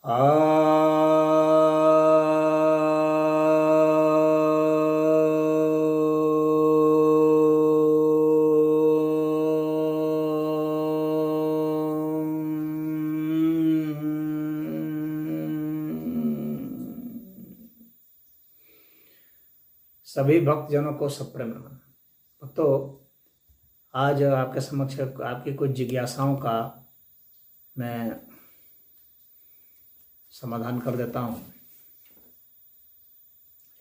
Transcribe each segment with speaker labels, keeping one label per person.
Speaker 1: सभी भक्तजनों को सप्रेम नमन। भक्तों, आज आपके समक्ष आपकी कुछ जिज्ञासाओं का मैं समाधान कर देता हूँ।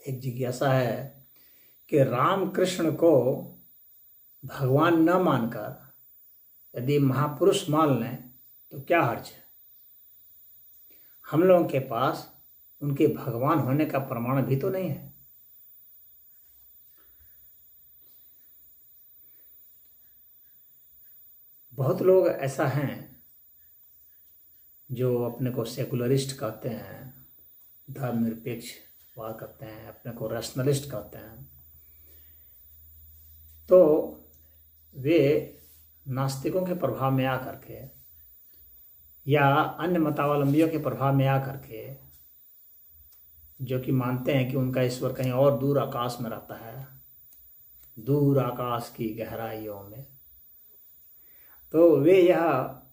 Speaker 1: एक जिज्ञासा है कि राम कृष्ण को भगवान न मानकर यदि महापुरुष मान लें तो क्या हर्ज है। हम लोगों के पास उनके भगवान होने का प्रमाण भी तो नहीं है। बहुत लोग ऐसा हैं जो अपने को सेकुलरिस्ट कहते हैं, धर्मनिरपेक्षवाद कहते हैं, अपने को रैशनलिस्ट कहते हैं। तो वे नास्तिकों के प्रभाव में आकर के या अन्य मतावलंबियों के प्रभाव में आकर के, जो कि मानते हैं कि उनका ईश्वर कहीं और दूर आकाश में रहता है, दूर आकाश की गहराइयों में, तो वे यह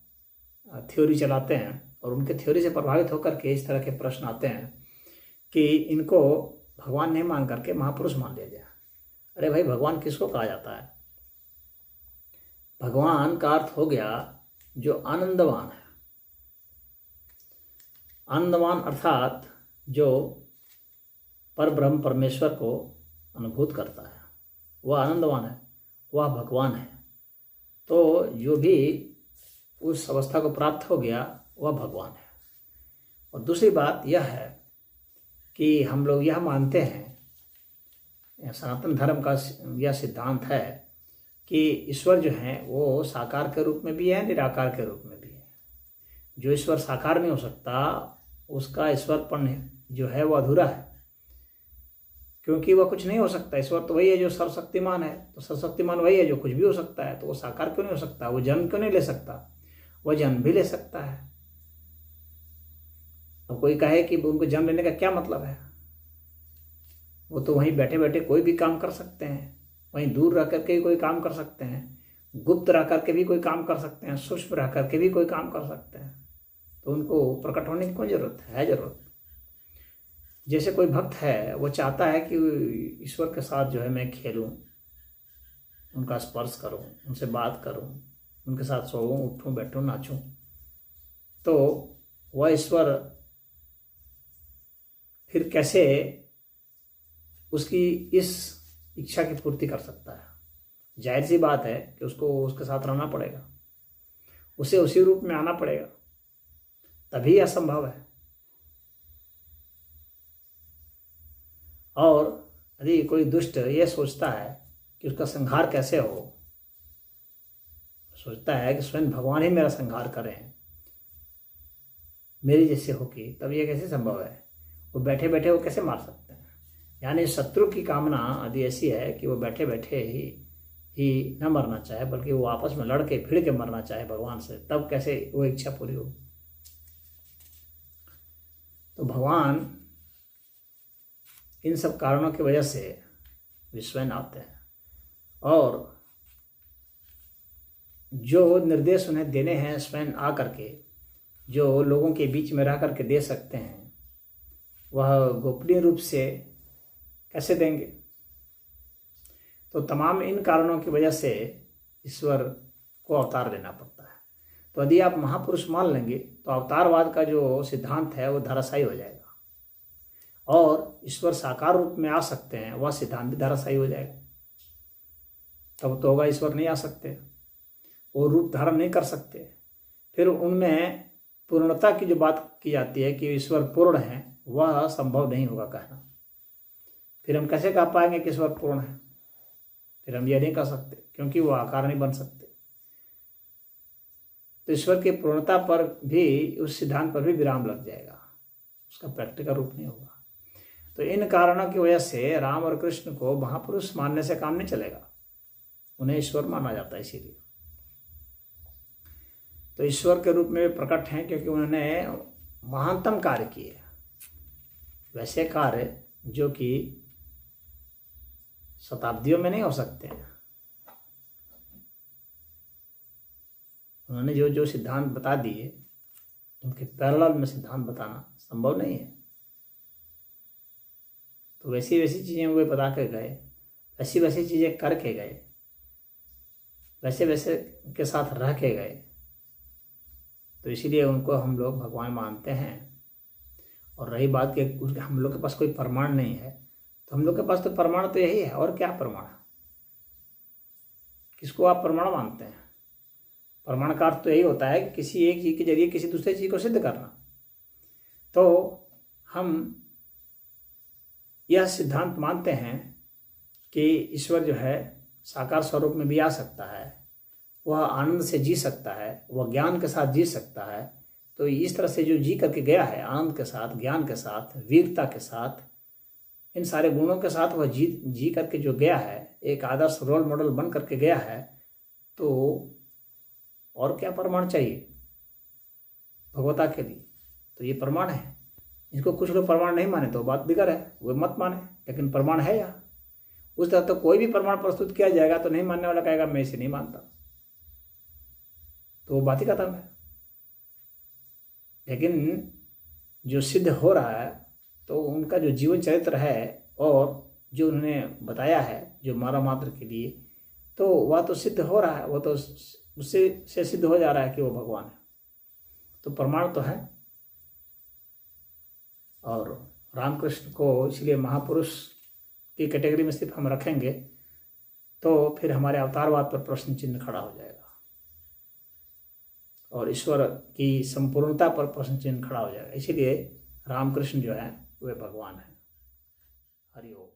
Speaker 1: थ्योरी चलाते हैं और उनके थ्योरी से प्रभावित होकर के इस तरह के प्रश्न आते हैं कि इनको भगवान नहीं मान करके महापुरुष मान लिया जाए। अरे भाई, भगवान किसको कहा जाता है? भगवान का अर्थ हो गया जो आनंदवान है। आनंदवान अर्थात जो परब्रह्म परमेश्वर को अनुभूत करता है, वह आनंदवान है, वह भगवान है। तो जो भी उस अवस्था को प्राप्त हो गया वह भगवान है। और दूसरी बात यह है कि हम लोग यह मानते हैं, सनातन धर्म का यह सिद्धांत है कि ईश्वर जो है वो साकार के रूप में भी है, निराकार के रूप में भी है। जो ईश्वर साकार नहीं हो सकता उसका ईश्वरपन जो है वो अधूरा है, क्योंकि वह कुछ नहीं हो सकता। ईश्वर तो वही है जो सर्वशक्तिमान है, तो सर्वशक्तिमान वही है जो कुछ भी हो सकता है। तो वो साकार क्यों नहीं हो सकता? वो जन्म क्यों नहीं ले सकता? वह जन्म भी ले सकता है। अब कोई कहे कि उनको जन्म लेने का क्या मतलब है? वो तो वहीं बैठे बैठे कोई भी काम कर सकते हैं, वहीं दूर रह करके भी कोई काम कर सकते हैं, गुप्त रह करके भी कोई काम कर सकते हैं, सूक्ष्म रह करके भी कोई काम कर सकते हैं। तो उनको प्रकट होने की कोई जरूरत है? जरूरत। जैसे कोई भक्त है, वो चाहता है कि ईश्वर के साथ जो है मैं खेलूं, उनका स्पर्श करूं, उनसे बात करूं, उनके साथ सोऊं, उठूं, बैठूं, नाचूं, तो वह ईश्वर फिर कैसे उसकी इस इच्छा की पूर्ति कर सकता है? जाहिर सी बात है कि उसको उसके साथ रहना पड़ेगा, उसे उसी रूप में आना पड़ेगा, तभी यह संभव है। और यदि कोई दुष्ट ये सोचता है कि उसका संहार कैसे हो, सोचता है कि स्वयं भगवान ही मेरा संहार करें, मेरी जैसे होगी, तब ये कैसे संभव है? वो बैठे बैठे वो कैसे मार सकते हैं? यानी शत्रु की कामना यदि ऐसी है कि वो बैठे बैठे ही न मरना चाहे, बल्कि वो आपस में लड़के भिड़ के मरना चाहे भगवान से, तब कैसे वो इच्छा पूरी हो? तो भगवान इन सब कारणों की वजह से वे स्वयं आते हैं और जो निर्देश उन्हें देने हैं स्वयं आ करके, जो लोगों के बीच में रह करके दे सकते हैं, वह गोपनीय रूप से कैसे देंगे? तो तमाम इन कारणों की वजह से ईश्वर को अवतार लेना पड़ता है। तो यदि आप महापुरुष मान लेंगे तो अवतारवाद का जो सिद्धांत है वो धराशायी हो जाएगा, और ईश्वर साकार रूप में आ सकते हैं वह सिद्धांत भी धराशायी हो जाएगा। तब तो होगा ईश्वर नहीं आ सकते, वो रूप धारण नहीं कर सकते। फिर उनमें पूर्णता की जो बात की जाती है कि ईश्वर पूर्ण है, वह संभव नहीं होगा कहना। फिर हम कैसे कह पाएंगे कि ईश्वर पूर्ण है? फिर हम यह नहीं कह सकते, क्योंकि वो आकार नहीं बन सकते। तो ईश्वर की पूर्णता पर भी, उस सिद्धांत पर भी विराम लग जाएगा, उसका प्रैक्टिकल रूप नहीं होगा। तो इन कारणों की वजह से राम और कृष्ण को महापुरुष मानने से काम नहीं चलेगा, उन्हें ईश्वर माना जाता है। इसीलिए तो ईश्वर के रूप में प्रकट हैं, क्योंकि उन्होंने महानतम कार्य किए, वैसे कार्य जो कि शताब्दियों में नहीं हो सकते हैं। उन्होंने जो जो सिद्धांत बता दिए उनके पैरेलल में सिद्धांत बताना संभव नहीं है। तो वैसी वैसी चीज़ें वे बता के गए, वैसी वैसी चीज़ें करके गए, वैसे वैसे के साथ रह के गए, तो इसीलिए उनको हम लोग भगवान मानते हैं। और रही बात कि हम लोग के पास कोई प्रमाण नहीं है, तो हम लोग के पास तो प्रमाण तो यही है, और क्या प्रमाण? किसको आप प्रमाण मानते हैं? प्रमाण का अर्थ तो यही होता है कि किसी एक चीज़ के जरिए किसी दूसरे चीज़ को सिद्ध करना। तो हम यह सिद्धांत मानते हैं कि ईश्वर जो है साकार स्वरूप में भी आ सकता है, वह आनंद से जी सकता है, वह ज्ञान के साथ जी सकता है। तो इस तरह से जो जी करके गया है, आनंद के साथ, ज्ञान के साथ, वीरता के साथ, इन सारे गुणों के साथ वह जी करके जो गया है, एक आदर्श रोल मॉडल बन करके गया है, तो और क्या प्रमाण चाहिए भगवता के लिए? तो ये प्रमाण है। इसको कुछ लोग प्रमाण नहीं माने तो बात दिगर है, वे मत माने, लेकिन प्रमाण है यहाँ। उस तरह तो कोई भी प्रमाण प्रस्तुत किया जाएगा तो नहीं मानने वाला कहेगा मैं इसे नहीं मानता, तो वो बात ही खत्म है। लेकिन जो सिद्ध हो रहा है, तो उनका जो जीवन चरित्र है और जो उन्होंने बताया है जो मानव मात्र के लिए, तो वह तो सिद्ध हो रहा है, वो तो उससे सिद्ध हो जा रहा है कि वो भगवान है। तो प्रमाण तो है। और रामकृष्ण को इसलिए महापुरुष की कैटेगरी में सिर्फ हम रखेंगे तो फिर हमारे अवतारवाद पर प्रश्न चिन्ह खड़ा हो जाएगा और ईश्वर की संपूर्णता पर प्रश्न चिन्ह खड़ा हो जाएगा। इसीलिए रामकृष्ण जो है वे भगवान हैं। हरि ओम।